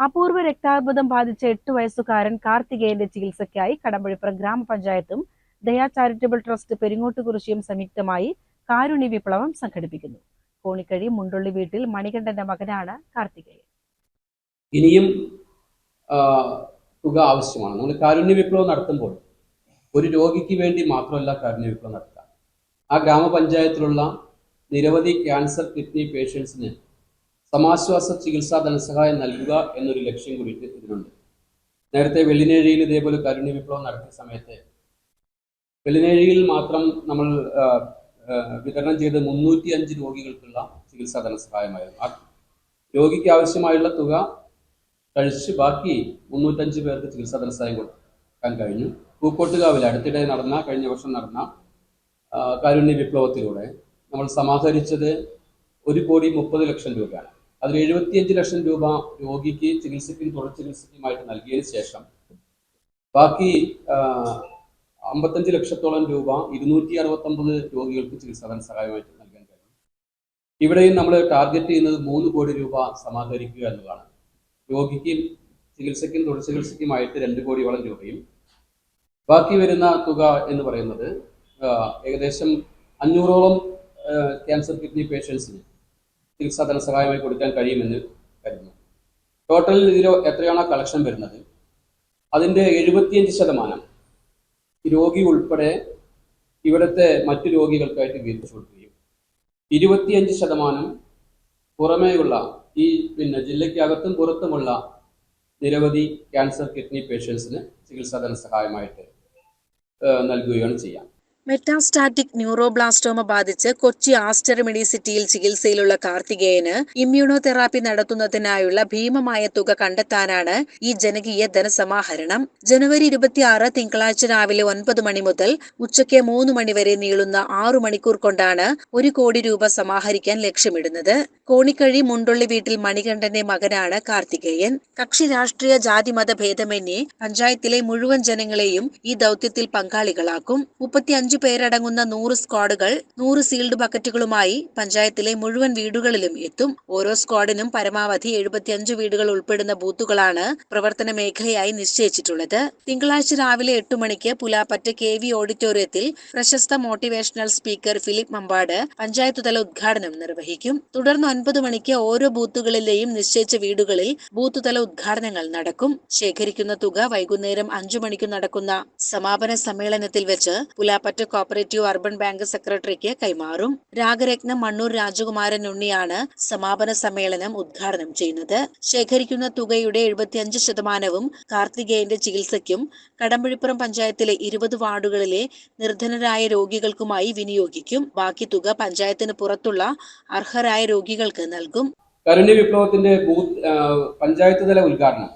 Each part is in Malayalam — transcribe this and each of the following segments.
അപൂർവ രക്താർബുദം ബാധിച്ച 8 വയസ്സുകാരൻ കാർത്തികേയന്റെ ചികിത്സയ്ക്കായി കടമ്പഴിപ്പുറം ഗ്രാമപഞ്ചായത്തും ദയാ ചാരിറ്റബിൾ ട്രസ്റ്റ് പെരിങ്ങോട്ടുകുറിശ്ശിയും സംയുക്തമായി കാരുണ്യ വിപ്ലവം സംഘടിപ്പിക്കുന്നു. കോണിക്കഴി മുണ്ടുള്ളി വീട്ടിൽ മണികണ്ഠന്റെ മകനാണ് കാർത്തികേയൻ. ഇനിയും തുക ആവശ്യമാണ്. നമ്മൾ കാരുണ്യ വിപ്ലവം നടത്തുമ്പോൾ ഒരു രോഗിക്ക് വേണ്ടി മാത്രമല്ല കാരുണ്യ വിപ്ലവം നടത്തുക. ആ ഗ്രാമപഞ്ചായത്തിലുള്ള നിരവധി ക്യാൻസർ കിഡ്നി പേഷ്യൻസിന് സമാശ്വാസ ചികിത്സാ ധനസഹായം നൽകുക എന്നൊരു ലക്ഷ്യം കൂടി ഇതിനുണ്ട്. നേരത്തെ വെള്ളിനേഴിയിൽ ഇതേപോലെ കാരുണ്യ വിപ്ലവം നടത്തിയ സമയത്ത് വെള്ളിനേഴിയിൽ മാത്രം നമ്മൾ വിതരണം ചെയ്ത് 305 രോഗികൾക്കുള്ള ചികിത്സാ ധനസഹായമായിരുന്നു. ആ രോഗിക്ക് ആവശ്യമായുള്ള തുക കഴിച്ച് ബാക്കി 305 പേർക്ക് ചികിത്സാ ധനസഹായം കൊടുക്കാൻ കഴിഞ്ഞു. പൂക്കോട്ടുകാവിൽ അടുത്തിടെ കഴിഞ്ഞ വർഷം നടന്ന കാരുണ്യ വിപ്ലവത്തിലൂടെ നമ്മൾ സമാഹരിച്ചത് 1,30,00,000 രൂപയാണ്. അതിൽ 75 ലക്ഷം രൂപ രോഗിക്ക് ചികിത്സയ്ക്കും തുടർ ചികിത്സയ്ക്കുമായിട്ട് നൽകിയതിനു ശേഷം ബാക്കി 55 ലക്ഷത്തോളം രൂപ 269 രോഗികൾക്ക് ചികിത്സാ ധനസഹായമായിട്ട് നൽകാൻ കഴിയും. ഇവിടെയും നമ്മൾ ടാർഗറ്റ് ചെയ്യുന്നത് 3 കോടി രൂപ സമാഹരിക്കുക എന്നതാണ്. രോഗിക്ക് ചികിത്സയ്ക്കും തുടർ ചികിത്സയ്ക്കുമായിട്ട് 2 കോടിയോളം രൂപയും ബാക്കി വരുന്ന തുക എന്ന് പറയുന്നത് ഏകദേശം 500ഓളം ക്യാൻസർ കിഡ്നി പേഷ്യൻസിന് ചികിത്സാ ധനസഹായമായി കൊടുക്കാൻ കഴിയുമെന്ന് കരുതുന്നു. ടോട്ടൽ ഇതിൽ എത്രയാണോ കളക്ഷൻ വരുന്നത് അതിൻ്റെ 75% രോഗി ഉൾപ്പെടെ ഇവിടുത്തെ മറ്റു രോഗികൾക്കായിട്ട് വീതിച്ചു കൊടുക്കുകയും 25% പുറമേയുള്ള ഈ ജില്ലയ്ക്കകത്തും പുറത്തുമുള്ള നിരവധി ക്യാൻസർ കിഡ്നി പേഷ്യൻസിന് ചികിത്സാ ധനസഹായമായിട്ട് നൽകുകയാണ് ചെയ്യാം. മെറ്റാസ്റ്റാറ്റിക് ന്യൂറോബ്ലാസ്റ്റോമ ബാധിച്ച് കൊച്ചി ആസ്റ്റർ മെഡിസിറ്റിയിൽ ചികിത്സയിലുള്ള കാർത്തികേയന് ഇമ്മ്യൂണോതെറാപ്പി നടത്തുന്നതിനായുള്ള ഭീമമായ തുക കണ്ടെത്താനാണ് ഈ ജനകീയ ധനസമാഹരണം. ജനുവരി 26 തിങ്കളാഴ്ച രാവിലെ 9 മണി മുതൽ ഉച്ചയ്ക്ക് 3 മണി വരെ നീളുന്ന 6 മണിക്കൂർ കൊണ്ടാണ് 1 കോടി രൂപ സമാഹരിക്കാൻ ലക്ഷ്യമിടുന്നത്. കോണിക്കഴി മുണ്ടുള്ളി വീട്ടിൽ മണികണ്ഠന്റെ മകനാണ് കാർത്തികേയൻ. കക്ഷി രാഷ്ട്രീയ ജാതിമത ഭേദമന്യേ പഞ്ചായത്തിലെ മുഴുവൻ ജനങ്ങളെയും ഈ ദൗത്യത്തിൽ പങ്കാളികളാക്കും. 35 പേരടങ്ങുന്ന 100 സ്ക്വാഡുകൾ 100 സീൽഡ് ബക്കറ്റുകളുമായി പഞ്ചായത്തിലെ മുഴുവൻ വീടുകളിലും എത്തും. ഓരോ സ്ക്വാഡിനും പരമാവധി 75 വീടുകൾ ഉൾപ്പെടുന്ന ബൂത്തുകളാണ് പ്രവർത്തന മേഖലയായി നിശ്ചയിച്ചിട്ടുള്ളത്. തിങ്കളാഴ്ച രാവിലെ 8 മണിക്ക് പുലാപ്പറ്റ KV ഓഡിറ്റോറിയത്തിൽ പ്രശസ്ത മോട്ടിവേഷണൽ സ്പീക്കർ ഫിലിപ്പ് മമ്പാട് പഞ്ചായത്ത് തല ഉദ്ഘാടനം നിർവഹിക്കും. തുടർന്ന് 9 മണിക്ക് ഓരോ ബൂത്തുകളിലെയും നിശ്ചയിച്ച വീടുകളിൽ ബൂത്ത് തല ഉദ്ഘാടനങ്ങൾ നടക്കും. ശേഖരിക്കുന്ന തുക വൈകുന്നേരം 5 മണിക്ക് നടക്കുന്ന സമാപന സമ്മേളനത്തിൽ വെച്ച് പുലാപ്പറ്റ കോപ്പറേറ്റീവ് അർബൻ ബാങ്ക് സെക്രട്ടറിക്ക് കൈമാറും. രാഗരത്നം മണ്ണൂർ രാജകുമാരൻ ഉണ്ണിയാണ് സമാപന സമ്മേളനം ഉദ്ഘാടനം ചെയ്യുന്നത്. ശേഖരിക്കുന്ന തുകയുടെ 75% കാർത്തികേയന്റെ ചികിത്സയ്ക്കും കടമ്പഴിപ്പുറം പഞ്ചായത്തിലെ 20 വാർഡുകളിലെ നിർധനരായ രോഗികൾക്കുമായി വിനിയോഗിക്കും. ബാക്കി തുക പഞ്ചായത്തിന് പുറത്തുള്ള അർഹരായ രോഗികൾക്ക് നൽകും. കാരുണ്യ വിപ്ലവത്തിന്റെ പഞ്ചായത്ത് തല ഉദ്ഘാടനം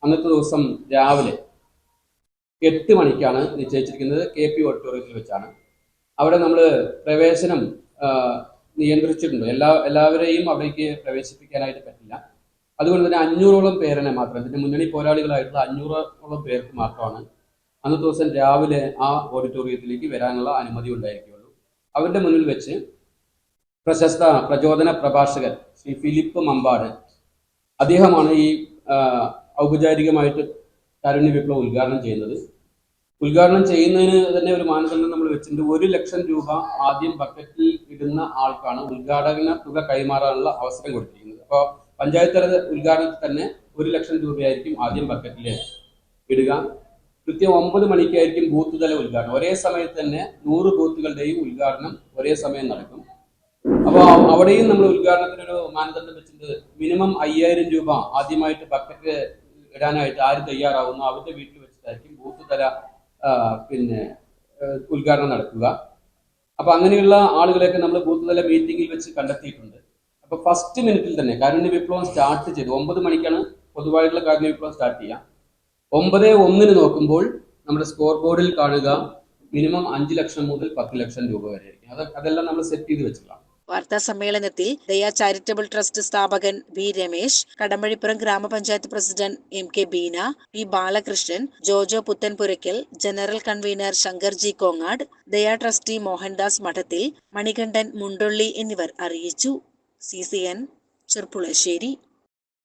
അന്നത്തെ ദിവസം രാവിലെ 8 മണിക്കാണ് നിശ്ചയിച്ചിരിക്കുന്നത്. KP ഓഡിറ്റോറിയത്തിൽ വെച്ചാണ്. അവിടെ നമ്മൾ പ്രവേശനം നിയന്ത്രിച്ചിട്ടുണ്ട്. എല്ലാവരെയും അവിടേക്ക് പ്രവേശിപ്പിക്കാനായിട്ട് പറ്റില്ല. അതുകൊണ്ട് തന്നെ 500ഓളം പേരെ മാത്രം, ഇതിന്റെ മുന്നണി പോരാളികളായിട്ടുള്ള 500ഓളം പേർക്ക് മാത്രമാണ് അന്നത്തെ ദിവസം രാവിലെ ആ ഓഡിറ്റോറിയത്തിലേക്ക് വരാനുള്ള അനുമതി ഉണ്ടായിരിക്കുകയുള്ളൂ. അവരുടെ മുന്നിൽ വെച്ച് പ്രശസ്ത പ്രചോദന പ്രഭാഷകൻ ശ്രീ ഫിലിപ്പ് മമ്പാട്, അദ്ദേഹമാണ് ഈ ഔപചാരികമായിട്ട് കാരുണ്യ വിപ്ലവം ഉദ്ഘാടനം ചെയ്യുന്നത്. ഉദ്ഘാടനം ചെയ്യുന്നതിന് തന്നെ ഒരു മാനദണ്ഡം നമ്മൾ വെച്ചിട്ടുണ്ട്. 1 ലക്ഷം രൂപ ആദ്യം ബക്കറ്റിൽ ഇടുന്ന ആൾക്കാണ് ഉദ്ഘാടന തുക കൈമാറാനുള്ള അവസരം കൊടുത്തിരിക്കുന്നത്. അപ്പോൾ പഞ്ചായത്ത് തല ഉദ്ഘാടനത്തിൽ തന്നെ 1 ലക്ഷം രൂപയായിരിക്കും ആദ്യം ബക്കറ്റിൽ ഇടുക. കൃത്യം 9 മണിക്കായിരിക്കും ബൂത്ത് തല ഉദ്ഘാടനം. ഒരേ സമയത്ത് തന്നെ 100 ബൂത്തുകളുടെയും ഉദ്ഘാടനം ഒരേ സമയം നടക്കും. അപ്പോൾ അവിടെയും നമ്മൾ ഉദ്ഘാടനത്തിനൊരു മാനദണ്ഡം വെച്ചിട്ടുണ്ട്. മിനിമം 5000 രൂപ ആദ്യമായിട്ട് ബക്കറ്റ് ഇടാനായിട്ട് ആര് തയ്യാറാവുന്നു അവരുടെ വീട്ടിൽ വെച്ചിട്ടായിരിക്കും ബൂത്ത് തല ഉദ്ഘാടനം നടക്കുക. അപ്പൊ അങ്ങനെയുള്ള ആളുകളെയൊക്കെ നമ്മൾ ബൂത്ത് തല മീറ്റിംഗിൽ വെച്ച് കണ്ടെത്തിയിട്ടുണ്ട്. അപ്പൊ ഫസ്റ്റ് മിനിറ്റിൽ തന്നെ കാരുണ്യ വിപ്ലവം സ്റ്റാർട്ട് ചെയ്തു. 9 മണിക്കാണ് പൊതുവായിട്ടുള്ള കാരുണ്യ വിപ്ലവം സ്റ്റാർട്ട് ചെയ്യുക. 9:01 നോക്കുമ്പോൾ നമ്മുടെ സ്കോർ ബോർഡിൽ കാണുക മിനിമം 5 ലക്ഷം മുതൽ 10 ലക്ഷം രൂപ വരെ ആയിരിക്കും. അതെല്ലാം നമ്മൾ സെറ്റ് ചെയ്ത് വെച്ചിട്ടുള്ള. വാർത്താ സമ്മേളനത്തിൽ ദയാ ചാരിറ്റബിൾ ട്രസ്റ്റ് സ്ഥാപകൻ B. രമേശ്, കടമ്പഴിപ്പുറം ഗ്രാമപഞ്ചായത്ത് president MK Beena, P. Balakrishnan, Jojo Puthanpurakkal, general convener Shankar G. Kongad, Daya trustee Mohandas Madathil, Manikandan മുണ്ടുള്ളി എന്നിവർ അറിയിച്ചു. CCN ചെർപ്പുളശ്ശേരി.